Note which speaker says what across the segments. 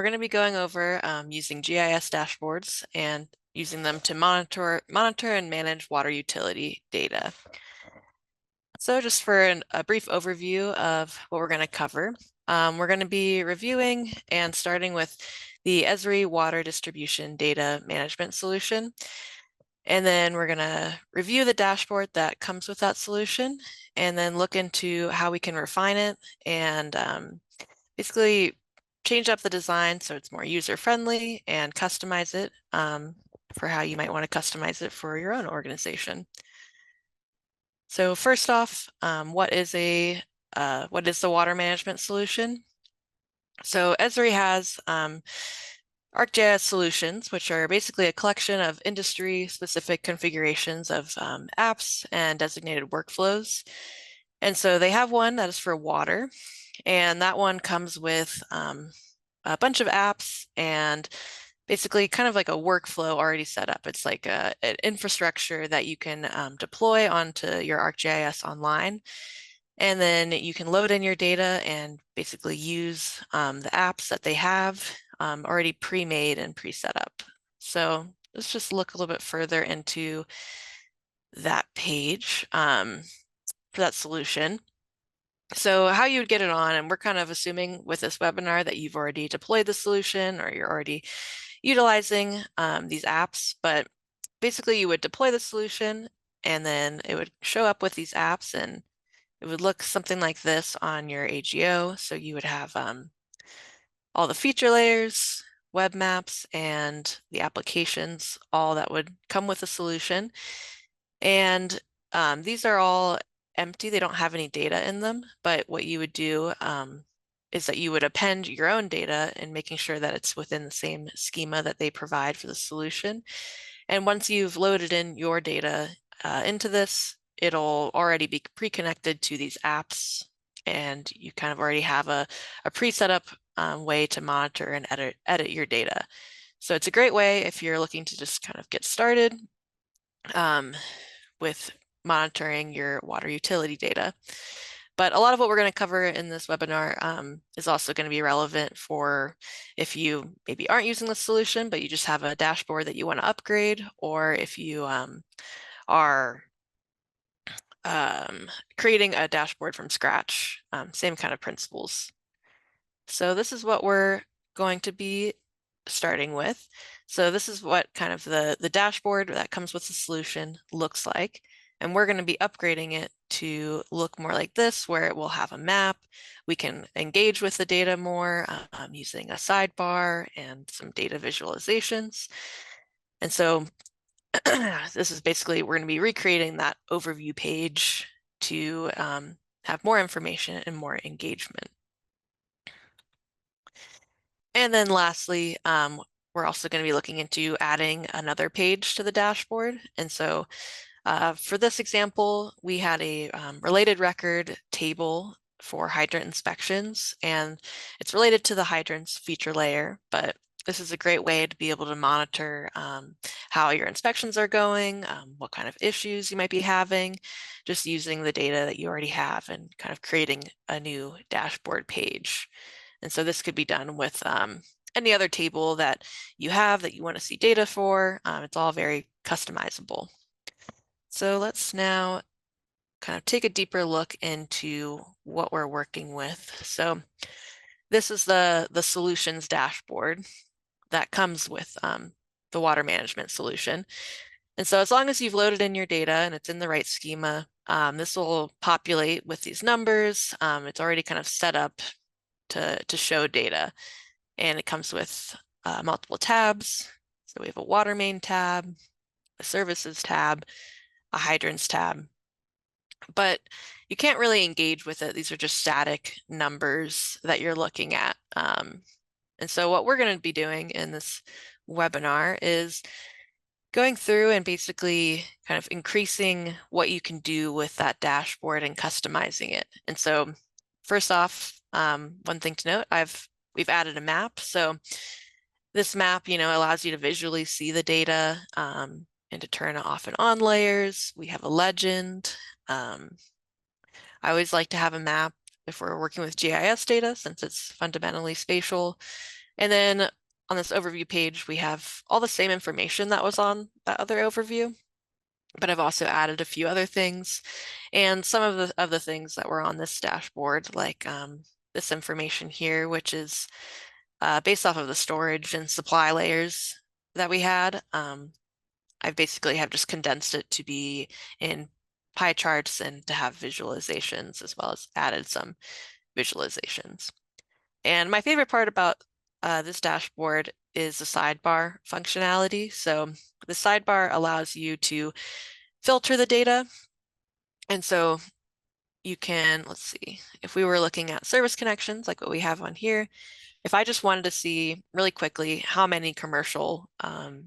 Speaker 1: we're going to be going over using GIS dashboards and using them to monitor and manage water utility data. So just for a brief overview of what we're going to cover, we're going to be reviewing and starting with the Esri Water Distribution Data Management Solution. And then we're going to review the dashboard that comes with that solution, and then look into how we can refine it and basically change up the design so it's more user-friendly and customize it for how you might want to customize it for your own organization. So first off, what is the water management solution? So Esri has ArcGIS solutions, which are basically a collection of industry-specific configurations of apps and designated workflows. And so they have one that is for water, and that one comes with a bunch of apps and basically kind of like a workflow already set up. It's like an infrastructure that you can deploy onto your ArcGIS online. And then you can load in your data and basically use the apps that they have already pre-made and pre-set up. So let's just look a little bit further into that page for that solution. So how you would get it on, and we're kind of assuming with this webinar that you've already deployed the solution or you're already utilizing these apps, but basically you would deploy the solution and then it would show up with these apps and it would look something like this on your AGO. So you would have all the feature layers, web maps, and the applications, all that would come with the solution. And these are all empty. They don't have any data in them, but what you would do is that you would append your own data and making sure that it's within the same schema that they provide for the solution. And once you've loaded in your data into this, it'll already be pre-connected to these apps, and you kind of already have a pre-set up way to monitor and edit your data. So it's a great way if you're looking to just kind of get started with monitoring your water utility data. But a lot of what we're going to cover in this webinar is also going to be relevant for if you maybe aren't using the solution, but you just have a dashboard that you want to upgrade, or if you are creating a dashboard from scratch, same kind of principles. So this is what we're going to be starting with. So this is what kind of the dashboard that comes with the solution looks like. And we're going to be upgrading it to look more like this, where it will have a map. We can engage with the data more using a sidebar and some data visualizations. And so this is basically, we're going to be recreating that overview page to have more information and more engagement. And then lastly, we're also going to be looking into adding another page to the dashboard. And so for this example, we had a related record table for hydrant inspections, and it's related to the hydrants feature layer, but this is a great way to be able to monitor how your inspections are going, what kind of issues you might be having, just using the data that you already have and kind of creating a new dashboard page. And so this could be done with any other table that you have that you want to see data for. It's all very customizable. So let's now kind of take a deeper look into what we're working with. So this is the solutions dashboard that comes with the water management solution. And so as long as you've loaded in your data and it's in the right schema, this will populate with these numbers. It's already kind of set up to show data, and it comes with multiple tabs. So we have a water main tab, a services tab, a hydrants tab, but you can't really engage with it. These are just static numbers that you're looking at. And so what we're going to be doing in this webinar is going through and basically kind of increasing what you can do with that dashboard and customizing it. And so first off, one thing to note, we've added a map. So this map, allows you to visually see the data and to turn off and on layers. We have a legend. I always like to have a map if we're working with GIS data, since it's fundamentally spatial. And then on this overview page, we have all the same information that was on that other overview, but I've also added a few other things. And some of the things that were on this dashboard, like this information here, which is based off of the storage and supply layers that we had. I basically have just condensed it to be in pie charts and to have visualizations, as well as added some visualizations. And my favorite part about this dashboard is the sidebar functionality. So the sidebar allows you to filter the data. And so you can, let's see, if we were looking at service connections, like what we have on here, if I just wanted to see really quickly how many commercial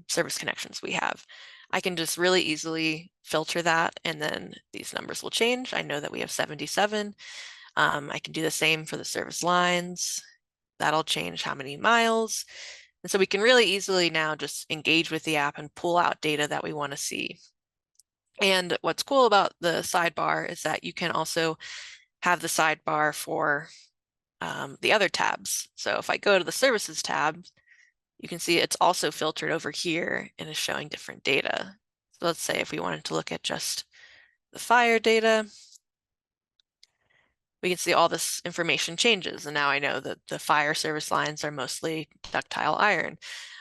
Speaker 1: service connections we have, I can just really easily filter that, and then these numbers will change. I know that we have 77. I can do the same for the service lines. That'll change how many miles. And so we can really easily now just engage with the app and pull out data that we want to see. And what's cool about the sidebar is that you can also have the sidebar for the other tabs. So if I go to the services tab, you can see it's also filtered over here and is showing different data. So let's say if we wanted to look at just the fire data, we can see all this information changes. And now I know that the fire service lines are mostly ductile iron.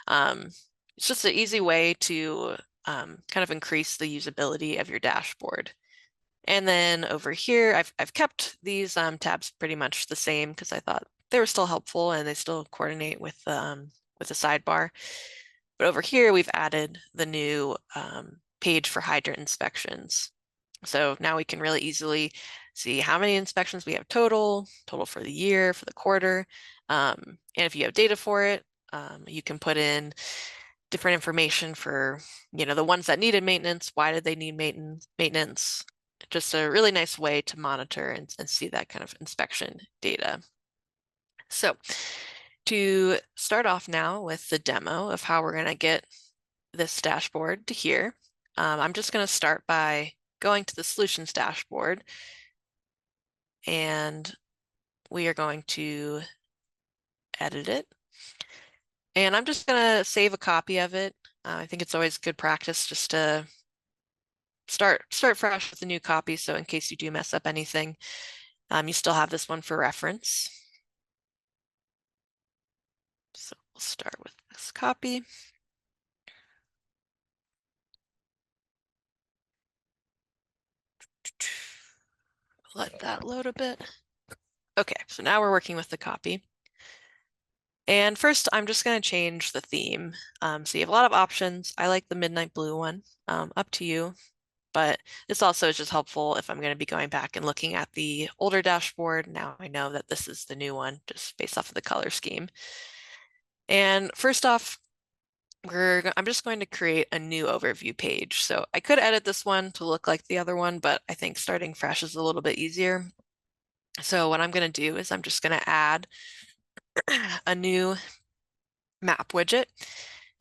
Speaker 1: It's just an easy way to kind of increase the usability of your dashboard. And then over here, I've kept these tabs pretty much the same because I thought they were still helpful and they still coordinate with the sidebar. But over here, we've added the new page for hydrant inspections. So now we can really easily see how many inspections we have total for the year, for the quarter. And if you have data for it, you can put in different information for, the ones that needed maintenance. Why did they need maintenance? Just a really nice way to monitor and see that kind of inspection data. So to start off now with the demo of how we're going to get this dashboard to here, I'm just going to start by going to the solutions dashboard, and we are going to edit it. And I'm just going to save a copy of it. I think it's always good practice just to start fresh with a new copy. So in case you do mess up anything, you still have this one for reference. So we'll start with this copy. Let that load a bit. Okay, so now we're working with the copy. And first, I'm just going to change the theme. So you have a lot of options. I like the midnight blue one, up to you. But this also is just helpful if I'm going to be going back and looking at the older dashboard. Now I know that this is the new one, just based off of the color scheme. And first off, I'm just going to create a new overview page. So I could edit this one to look like the other one, but I think starting fresh is a little bit easier. So what I'm going to do is I'm just going to add a new map widget.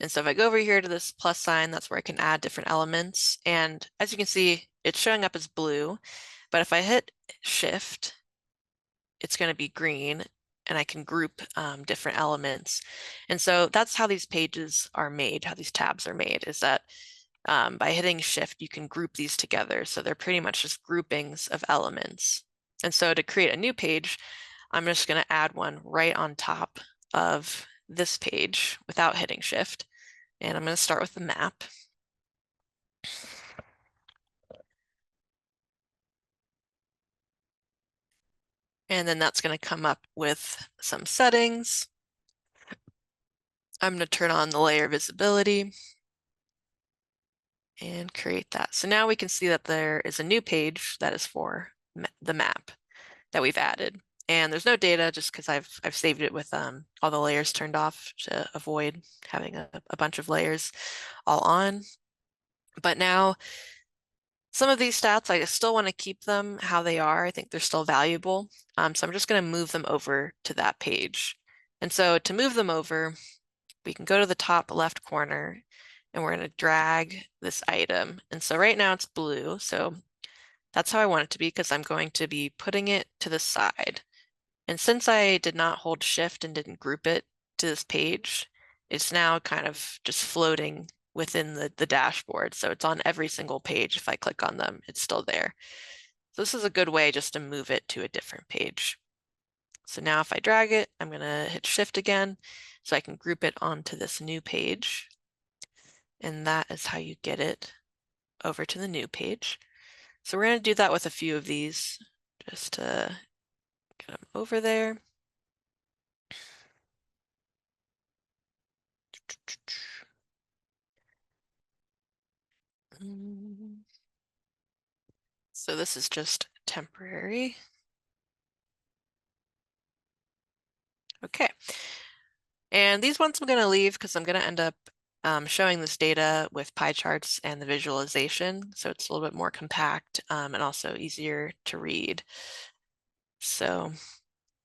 Speaker 1: And so if I go over here to this plus sign, that's where I can add different elements. And as you can see, it's showing up as blue. But if I hit Shift, it's going to be green, and I can group different elements. And so that's how these pages are made, how these tabs are made, is that by hitting Shift, you can group these together. So they're pretty much just groupings of elements. And so to create a new page, I'm just going to add one right on top of this page without hitting Shift. And I'm going to start with the map. And then that's going to come up with some settings. I'm going to turn on the layer visibility and create that. So now we can see that there is a new page that is for the map that we've added. And there's no data just because I've saved it with all the layers turned off to avoid having a bunch of layers all on. But now some of these stats, I still want to keep them how they are. I think they're still valuable. So I'm just going to move them over to that page. And so to move them over, we can go to the top left corner and we're going to drag this item. And so right now it's blue. So that's how I want it to be because I'm going to be putting it to the side. And since I did not hold Shift and didn't group it to this page, it's now kind of just floating within the dashboard. So it's on every single page. If I click on them, it's still there. So this is a good way just to move it to a different page. So now if I drag it, I'm going to hit Shift again so I can group it onto this new page. And that is how you get it over to the new page. So we're going to do that with a few of these just to get them over there. So this is just temporary. Okay. And these ones I'm going to leave because I'm going to end up showing this data with pie charts and the visualization. So it's a little bit more compact and also easier to read. So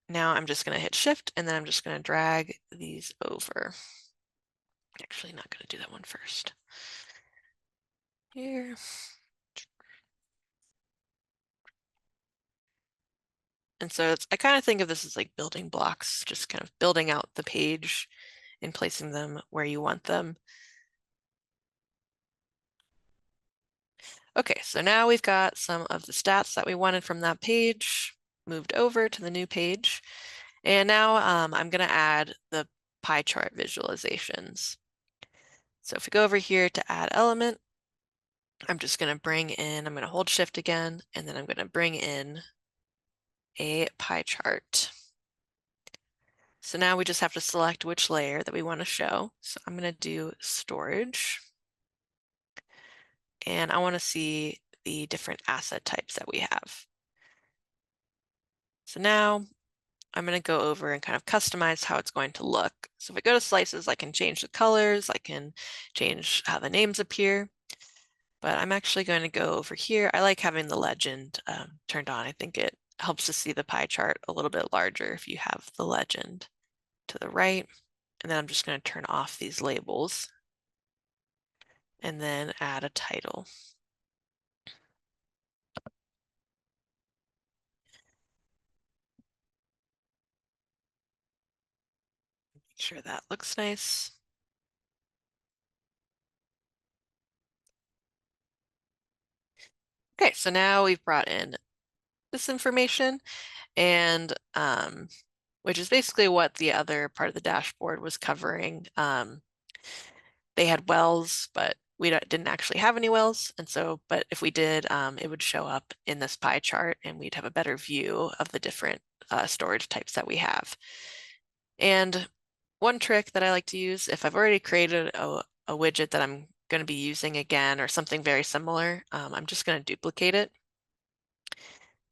Speaker 1: now I'm just going to hit Shift and then I'm just going to drag these over. Actually, not going to do that one first. Here. And so I kind of think of this as like building blocks, just kind of building out the page and placing them where you want them. Okay, so now we've got some of the stats that we wanted from that page moved over to the new page. And now I'm going to add the pie chart visualizations. So if we go over here to add element, I'm just going to bring in, I'm going to hold Shift again, and then I'm going to bring in a pie chart. So now we just have to select which layer that we want to show. So I'm going to do storage. And I want to see the different asset types that we have. So now I'm going to go over and kind of customize how it's going to look. So if I go to slices, I can change the colors, I can change how the names appear, but I'm actually going to go over here. I like having the legend turned on. I think it helps to see the pie chart a little bit larger if you have the legend to the right. And then I'm just going to turn off these labels and then add a title. Make sure that looks nice. Okay, so now we've brought in this information and which is basically what the other part of the dashboard was covering. They had wells, but we didn't actually have any wells. And so, but if we did, it would show up in this pie chart and we'd have a better view of the different storage types that we have. And one trick that I like to use, if I've already created a widget that I'm going to be using again or something very similar, I'm just going to duplicate it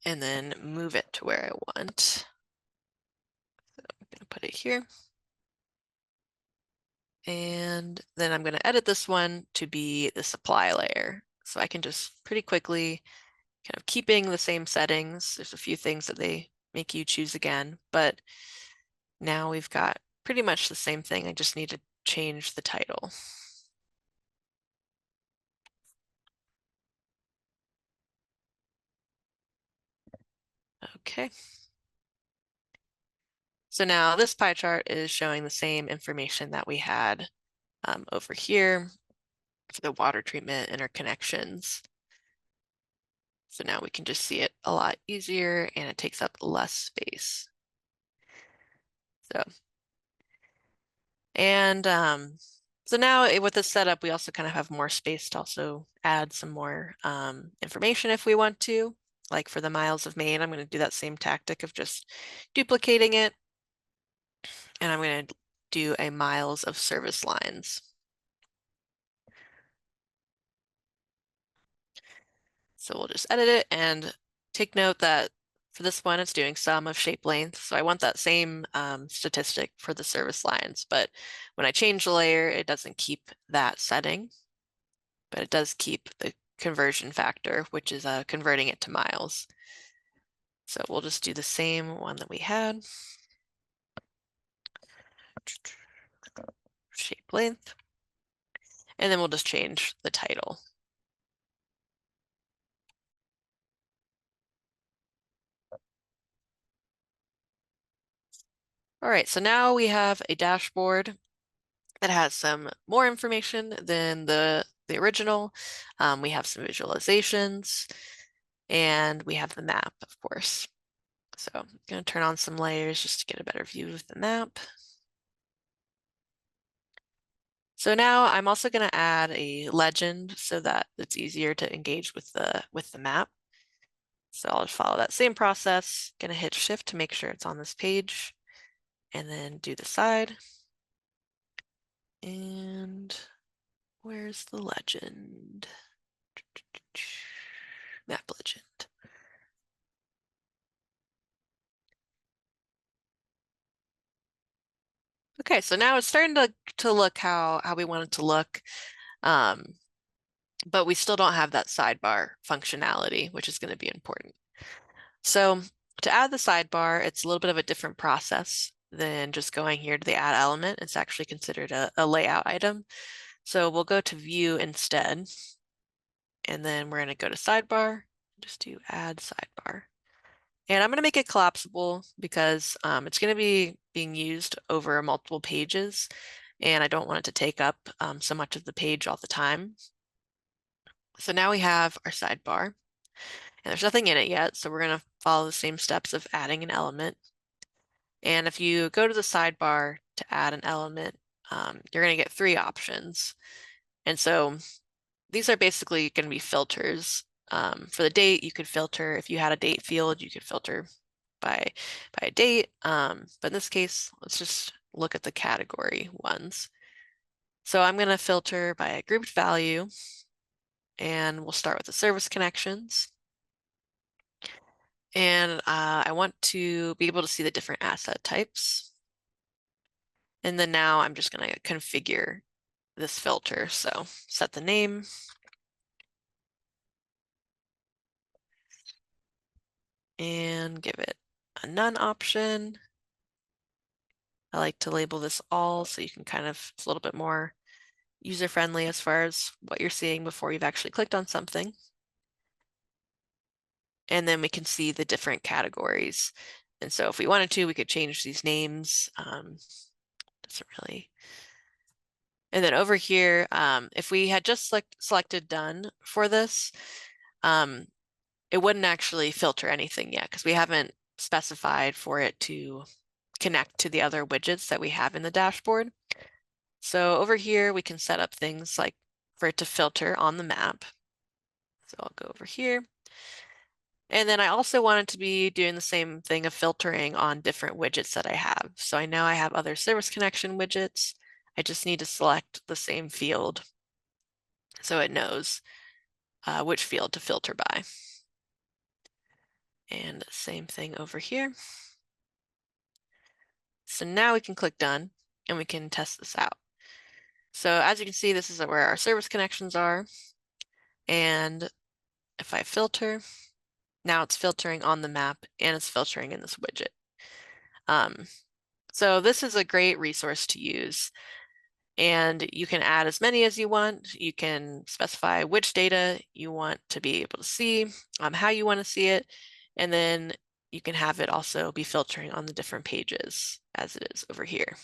Speaker 1: and then move it to where I want. So I'm going to put it here. And then I'm going to edit this one to be the supply layer. So I can just pretty quickly kind of keeping the same settings. There's a few things that they make you choose again, but now we've got pretty much the same thing. I just need to change the title. Okay. So now this pie chart is showing the same information that we had over here for the water treatment interconnections. So now we can just see it a lot easier and it takes up less space. So, and so now with this setup, we also kind of have more space to also add some more information if we want to. Like for the miles of Maine, I'm going to do that same tactic of just duplicating it. And I'm going to do a miles of service lines. So we'll just edit it and take note that for this one, it's doing sum of shape length. So I want that same statistic for the service lines. But when I change the layer, it doesn't keep that setting, but it does keep the conversion factor, which is converting it to miles. So we'll just do the same one that we had. Shape length. And then we'll just change the title. All right, so now we have a dashboard that has some more information than the original. We have some visualizations, and we have the map, of course. So I'm going to turn on some layers just to get a better view of the map. So now I'm also going to add a legend so that it's easier to engage with the map. So I'll just follow that same process. Going to hit Shift to make sure it's on this page, and then do the side. And where's the legend? Map legend. Okay, so now it's starting to look how we want it to look, but we still don't have that sidebar functionality, which is going to be important. So to add the sidebar, it's a little bit of a different process than just going here to the add element. It's actually considered a layout item. So we'll go to view instead, and then we're going to go to sidebar, just do add sidebar. And I'm going to make it collapsible because it's going to be being used over multiple pages, and I don't want it to take up so much of the page all the time. So now we have our sidebar, and there's nothing in it yet, so we're going to follow the same steps of adding an element. And if you go to the sidebar to add an element, you're going to get three options. And so these are basically going to be filters. For the date, you could filter, if you had a date field, you could filter by a date. But in this case, let's just look at the category ones. So I'm going to filter by a grouped value, and we'll start with the service connections. And I want to be able to see the different asset types. And then now I'm just going to configure this filter. So set the name. And give it a none option. I like to label this all so you can kind of, it's a little bit more user-friendly as far as what you're seeing before you've actually clicked on something. And then we can see the different categories. And so if we wanted to, we could change these names. Doesn't really. And then over here, if we had just selected done for this, it wouldn't actually filter anything yet because we haven't specified for it to connect to the other widgets that we have in the dashboard. So over here, we can set up things like for it to filter on the map. So I'll go over here. And then I also wanted to be doing the same thing of filtering on different widgets that I have. So I know I have other service connection widgets. I just need to select the same field so it knows which field to filter by. And same thing over here. So now we can click done and we can test this out. So as you can see, this is where our service connections are. And if I filter, now it's filtering on the map and it's filtering in this widget. So this is a great resource to use. And you can add as many as you want. You can specify which data you want to be able to see, how you want to see it, and then you can have it also be filtering on the different pages as it is over here.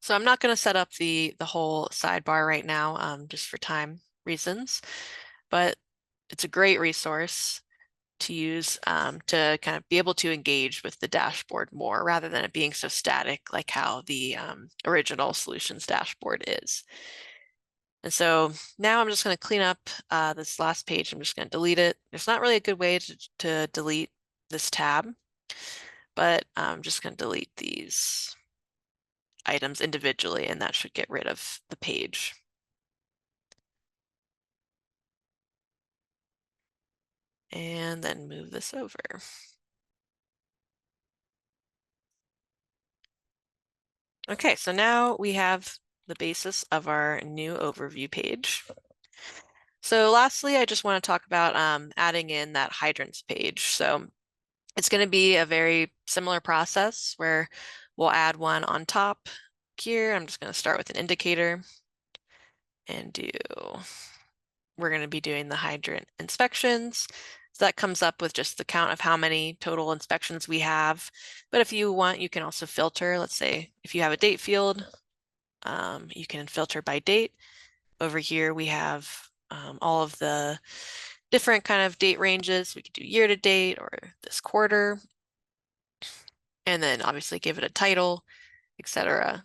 Speaker 1: So I'm not going to set up the whole sidebar right now, just for time reasons, but it's a great resource to use to kind of be able to engage with the dashboard more rather than it being so static like how the original solutions dashboard is. And so now I'm just going to clean up this last page. I'm just going to delete it. There's not really a good way to delete this tab, but I'm just going to delete these items individually, and that should get rid of the page. And then move this over. Okay, so now we have the basis of our new overview page. So lastly, I just want to talk about adding in that hydrants page. So it's going to be a very similar process where we'll add one on top here. I'm just going to start with an indicator and we're going to be doing the hydrant inspections. So that comes up with just the count of how many total inspections we have. But if you want, you can also filter. Let's say if you have a date field, you can filter by date. Over here, we have all of the different kind of date ranges. We could do year to date or this quarter, and then obviously give it a title, etc.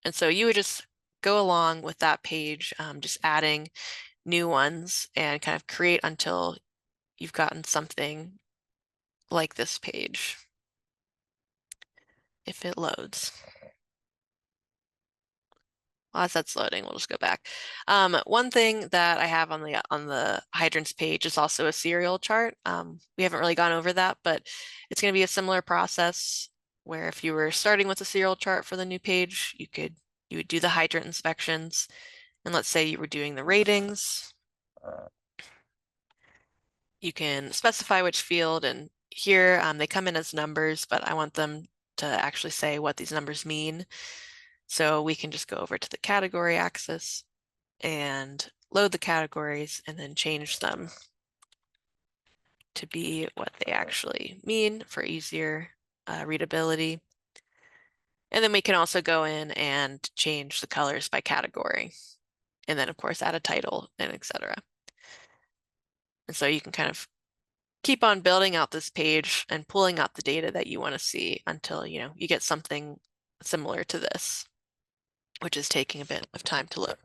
Speaker 1: And so you would just go along with that page, just adding new ones and kind of create until you've gotten something like this page, if it loads. Well, as that's loading, we'll just go back. One thing that I have on the hydrants page is also a serial chart. We haven't really gone over that, but it's going to be a similar process where if you were starting with a serial chart for the new page, you would do the hydrant inspections, and let's say you were doing the ratings. You can specify which field, and here they come in as numbers, but I want them to actually say what these numbers mean. So we can just go over to the category axis and load the categories and then change them to be what they actually mean for easier readability. And then we can also go in and change the colors by category. And then of course add a title and etc. And so you can kind of keep on building out this page and pulling out the data that you want to see until you get something similar to this, which is taking a bit of time to load.